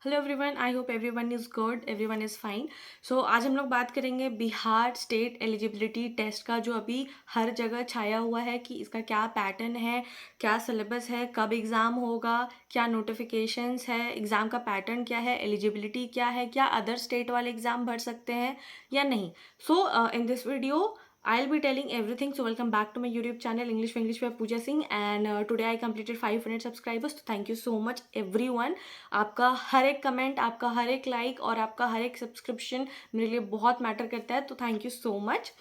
Hello everyone, I hope everyone is good, everyone is fine. So आज हम लोग बात करेंगे बिहार स्टेट एलिजिबिलिटी टेस्ट का, जो अभी हर जगह छाया हुआ है कि इसका क्या पैटर्न है, क्या सिलेबस है, कब एग्ज़ाम होगा, क्या नोटिफिकेशंस है, एग्ज़ाम का पैटर्न क्या है, एलिजिबिलिटी क्या है, क्या अदर स्टेट वाले एग्ज़ाम भर सकते हैं या नहीं। So in this video I'll be telling everything. So welcome back to my YouTube channel English with Pooja Singh, and today I completed 500 subscribers. So thank you so much everyone. आपका हर एक comment, आपका हर एक like और आपका हर एक subscription मेरे लिए बहुत मैटर करता है, तो thank you so much.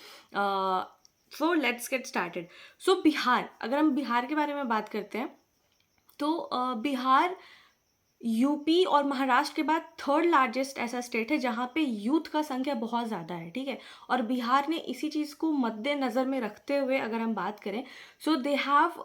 So let's get started. So Bihar, अगर हम बिहार के बारे में बात करते हैं तो बिहार यूपी और महाराष्ट्र के बाद थर्ड लार्जेस्ट ऐसा स्टेट है जहाँ पे यूथ का संख्या बहुत ज़्यादा है, ठीक है। और बिहार ने इसी चीज़ को मद्देनज़र में रखते हुए अगर हम बात करें, सो दे हैव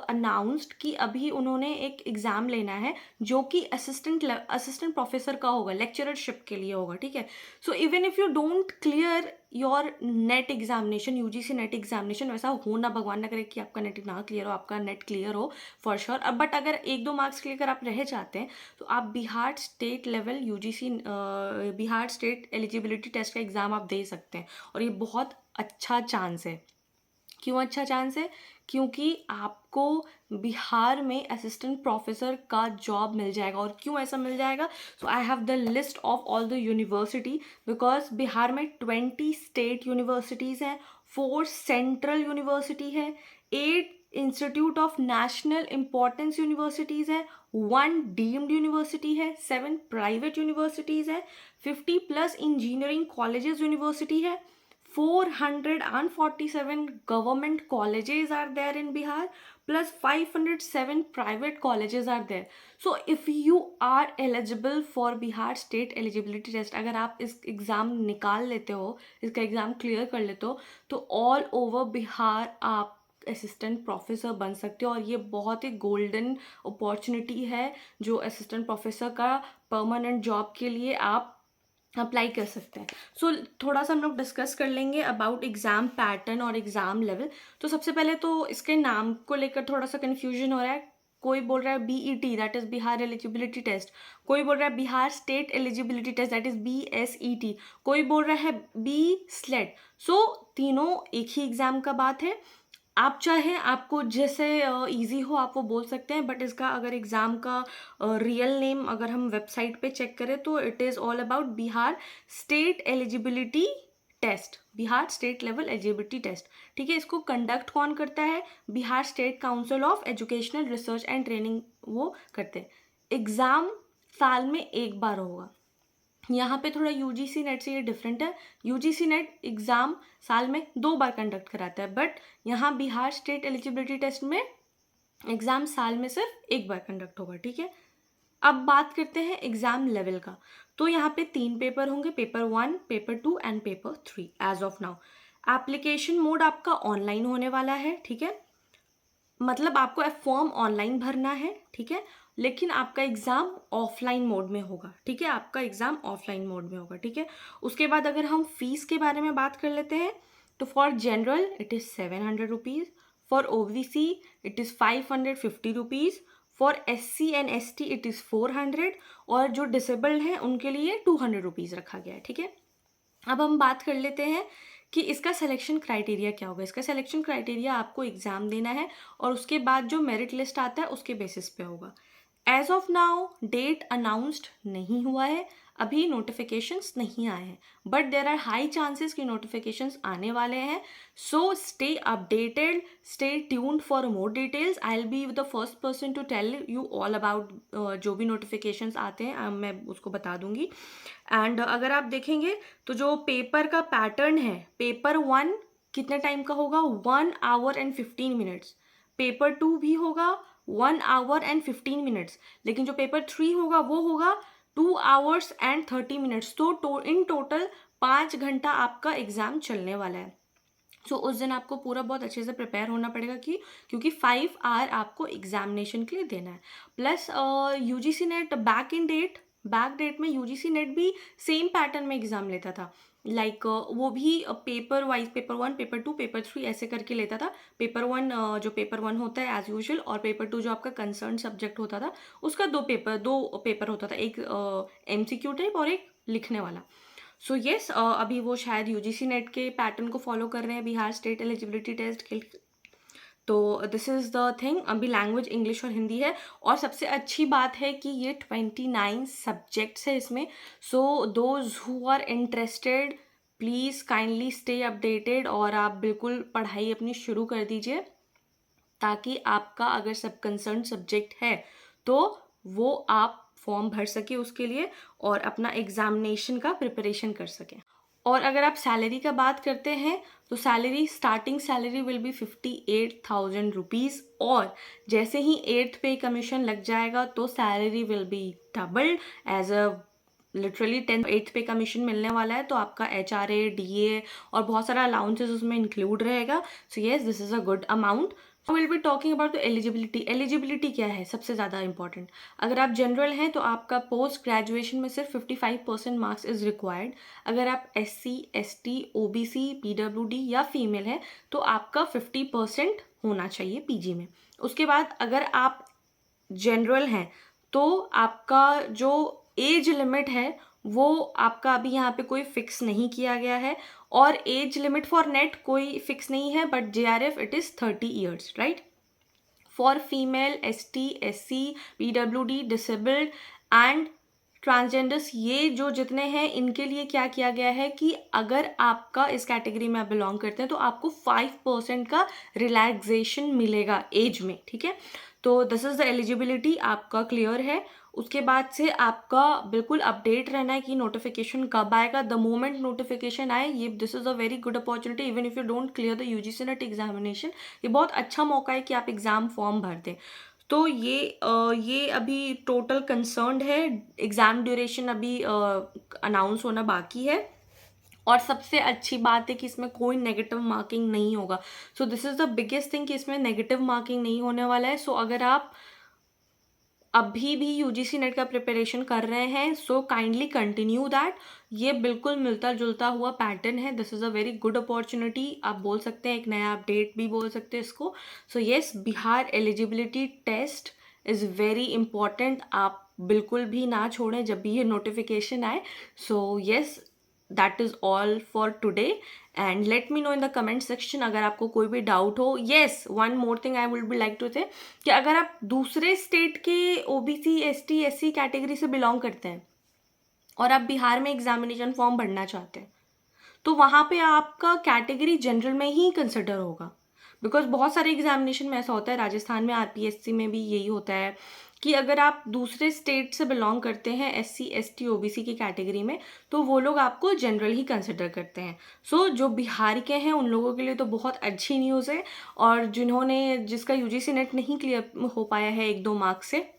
अनाउंस्ड कि अभी उन्होंने एक एग्ज़ाम लेना है जो कि असिस्टेंट प्रोफेसर का होगा, लेक्चररशिप के लिए होगा, ठीक है। So even if you don't clear your net examination, UGC net examination, वैसा हो ना, भगवान ना करे कि आपका नेट ना क्लियर हो, आपका नेट क्लियर हो फॉर श्योर। बट अगर एक दो मार्क्स के लिए अगर आप रह जाते हैं तो आप Bihar state level UGC Bihar state eligibility test का एग्ज़ाम आप दे सकते हैं। और ये बहुत अच्छा चांस है। क्यों अच्छा चांस है? क्योंकि आपको बिहार में असिस्टेंट प्रोफेसर का जॉब मिल जाएगा। और क्यों ऐसा मिल जाएगा? So I have the list of all the university, because Bihar में 20 स्टेट यूनिवर्सिटीज़ हैं, 4 सेंट्रल यूनिवर्सिटी है, 8 institute of national importance universities है, 1 डीम्ड यूनिवर्सिटी है, 7 प्राइवेट यूनिवर्सिटीज़ है, 50+ इंजीनियरिंग कॉलेजेस यूनिवर्सिटी है, 447 government colleges are there in Bihar, plus 507 private colleges are there. So if you are eligible for Bihar state eligibility test, अगर आप इस exam निकाल लेते हो, इसका एग्ज़ाम क्लियर कर लेते हो, तो ऑल ओवर बिहार आप असिस्टेंट प्रोफेसर बन सकते हो। और ये बहुत ही गोल्डन अपॉर्चुनिटी है जो असिस्टेंट प्रोफेसर का परमानेंट जॉब के लिए आप अप्लाई कर सकते हैं। सो थोड़ा सा हम लोग डिस्कस कर लेंगे अबाउट एग्ज़ाम पैटर्न और एग्ज़ाम लेवल। तो सबसे पहले तो इसके नाम को लेकर थोड़ा सा कन्फ्यूजन हो रहा है। कोई बोल रहा है BET, that is Bihar eligibility test. कोई बोल रहा है Bihar state eligibility test, that is BSET। कोई बोल रहा है BSLET। सो तीनों एक ही एग्ज़ाम का बात है। आप चाहें, आपको जैसे इजी हो आप वो बोल सकते हैं, बट इसका अगर एग्ज़ाम का रियल नेम अगर हम वेबसाइट पे चेक करें तो it is all about Bihar state eligibility test, Bihar state level eligibility test, ठीक है। इसको कंडक्ट कौन करता है? Bihar state council of educational research and training वो करते हैं। एग्ज़ाम साल में एक बार होगा। यहाँ पे थोड़ा यूजीसी नेट से ये डिफरेंट है। यूजीसी नेट एग्ज़ाम साल में 2 बार कंडक्ट कराता है, बट यहाँ बिहार स्टेट एलिजिबिलिटी टेस्ट में एग्ज़ाम साल में सिर्फ एक बार कंडक्ट होगा, ठीक है। अब बात करते हैं एग्ज़ाम लेवल का। तो यहाँ पे 3 पेपर होंगे, paper 1, paper 2 and paper 3 as of now. Application mode आपका ऑनलाइन होने वाला है, ठीक है। मतलब आपको फॉर्म ऑनलाइन भरना है, ठीक है, लेकिन आपका एग्ज़ाम ऑफलाइन मोड में होगा, ठीक है। आपका एग्ज़ाम ऑफलाइन मोड में होगा, ठीक है। उसके बाद अगर हम फीस के बारे में बात कर लेते हैं तो for general it is 700 rupees, for OBC it is 550 rupees, for SC and ST it is 400, और जो डिसेबल्ड हैं उनके लिए 200 रुपीज़ रखा गया है, ठीक है। अब हम बात कर लेते हैं कि इसका सिलेक्शन क्राइटेरिया क्या होगा। इसका सिलेक्शन क्राइटेरिया आपको एग्ज़ाम देना है और उसके बाद जो मेरिट लिस्ट आता है उसके बेसिस पे होगा। As of now date announced नहीं हुआ है, अभी नोटिफिकेशंस नहीं आए हैं, but there are high chances कि नोटिफिकेशंस आने वाले हैं। So stay updated, stay tuned for more details. I will be the first person to tell you all about जो भी नोटिफिकेशंस आते हैं, मैं उसको बता दूंगी। एंड अगर आप देखेंगे तो जो पेपर का पैटर्न है, पेपर 1 कितने टाइम का होगा? 1 आवर एंड 15 मिनट्स। पेपर 2 भी होगा 1 आवर एंड 15 मिनट्स, लेकिन जो पेपर 3 होगा वो होगा 2 आवर्स एंड 30 मिनट्स। तो इन टोटल 5 घंटा आपका एग्ज़ाम चलने वाला है। सो उस दिन आपको पूरा बहुत अच्छे से प्रिपेयर होना पड़ेगा क्योंकि 5 आवर आपको एग्जामिनेशन के लिए देना है। Plus UGC NET back in date back date में यूजीसी नेट भी सेम पैटर्न में एग्ज़ाम लेता था। लाइक वो भी paper wise, paper 1, paper 2, paper 3 ऐसे करके लेता था। पेपर 1 जो पेपर 1 होता है एज़ यूजुअल, और पेपर 2 जो आपका कंसर्न सब्जेक्ट होता था, उसका दो पेपर होता था, एक एमसीक्यू टाइप और एक लिखने वाला। सो येस, अभी वो शायद यूजीसी नेट के पैटर्न को फॉलो कर रहे हैं बिहार स्टेट एलिजिबिलिटी टेस्ट के। तो दिस इज़ द थिंग, अभी लैंग्वेज इंग्लिश और हिंदी है, और सबसे अच्छी बात है कि ये 29 सब्जेक्ट्स है इसमें। So those who are interested, please kindly stay updated, और आप बिल्कुल पढ़ाई अपनी शुरू कर दीजिए, ताकि आपका अगर सब कंसर्न सब्जेक्ट है तो वो आप फॉर्म भर सके उसके लिए, और अपना एग्जामिनेशन का प्रिपरेशन कर सकें। और अगर आप सैलरी का बात करते हैं तो salary, starting salary will be 58,000 rupees, और जैसे ही 8th पे कमीशन लग जाएगा तो salary will be doubled as a literally 8th pay commission मिलने वाला है, तो आपका HRA, DA और बहुत सारा अलाउंसेस उसमें इंक्लूड रहेगा। So yes, this is a good amount. Will be talking about the eligibility. Eligibility क्या है, सबसे ज़्यादा इंपॉर्टेंट। अगर आप जनरल हैं तो आपका पोस्ट ग्रेजुएशन में सिर्फ 55% मार्क्स इज़ रिक्वायर्ड। अगर आप SC, ST, OBC, PWD या फीमेल हैं तो आपका 50% होना चाहिए PG में। उसके बाद अगर आप जनरल हैं तो आपका जो एज लिमिट है वो आपका अभी यहाँ पे कोई फिक्स नहीं किया गया है, और एज लिमिट फॉर नेट कोई फिक्स नहीं है, but JRF it is 30 years, right. For female, ST, SC, PWD, disabled and transgenders, ये जो जितने हैं इनके लिए क्या किया गया है कि अगर आपका इस कैटेगरी में आप बिलोंग करते हैं तो आपको 5% का रिलैक्सेशन मिलेगा एज में, ठीक है। तो दिस इज़ द एलिजिबिलिटी, आपका क्लियर है। उसके बाद से आपका बिल्कुल अपडेट रहना है कि नोटिफिकेशन कब आएगा। द मोमेंट नोटिफिकेशन आए, ये this is a very good opportunity, even if you don't clear the UGC net examination, ये बहुत अच्छा मौका है कि आप एग्ज़ाम फॉर्म भर दें। तो ये अभी टोटल कंसर्न्ड है, एग्ज़ाम ड्यूरेशन अभी अनाउंस होना बाकी है, और सबसे अच्छी बात है कि इसमें कोई नेगेटिव मार्किंग नहीं होगा। So this is the biggest thing कि इसमें नेगेटिव मार्किंग नहीं होने वाला है। सो अगर आप अभी भी UGC नेट का प्रिपरेशन कर रहे हैं सो काइंडली कंटिन्यू दैट। ये बिल्कुल मिलता जुलता हुआ पैटर्न है। This is a very good opportunity, आप बोल सकते हैं एक नया अपडेट भी बोल सकते हैं इसको। So yes, Bihar eligibility test is very important, आप बिल्कुल भी ना छोड़ें जब भी ये नोटिफिकेशन आए। So yes, that is all for today, and let me know in the comment section अगर आपको कोई भी डाउट हो। Yes, one more thing I would be like to say कि अगर आप दूसरे स्टेट के OBC, ST, SC कैटेगरी से बिलोंग करते हैं और आप बिहार में एग्जामिनेशन फॉर्म भरना चाहते हैं तो वहाँ पे आपका कैटेगरी जनरल में ही कंसिडर होगा, बिकॉज बहुत सारे एग्जामिनेशन में ऐसा होता है, राजस्थान में RPSC में भी यही होता है कि अगर आप दूसरे स्टेट से बिलोंग करते हैं SC, ST, OBC की कैटेगरी में तो वो लोग आपको जनरल ही कंसिडर करते हैं। सो जो बिहार के हैं उन लोगों के लिए तो बहुत अच्छी न्यूज़ है, और जिसका UGC नेट नहीं क्लियर हो पाया है 1-2 मार्क्स से,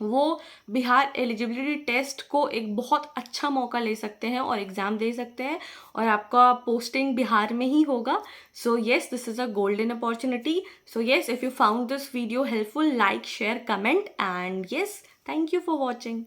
वो बिहार एलिजिबिलिटी टेस्ट को एक बहुत अच्छा मौका ले सकते हैं और एग्ज़ाम दे सकते हैं, और आपका पोस्टिंग बिहार में ही होगा। So yes, this is a golden opportunity. So yes, if you found this video helpful, like, share, comment, and yes, thank you for watching.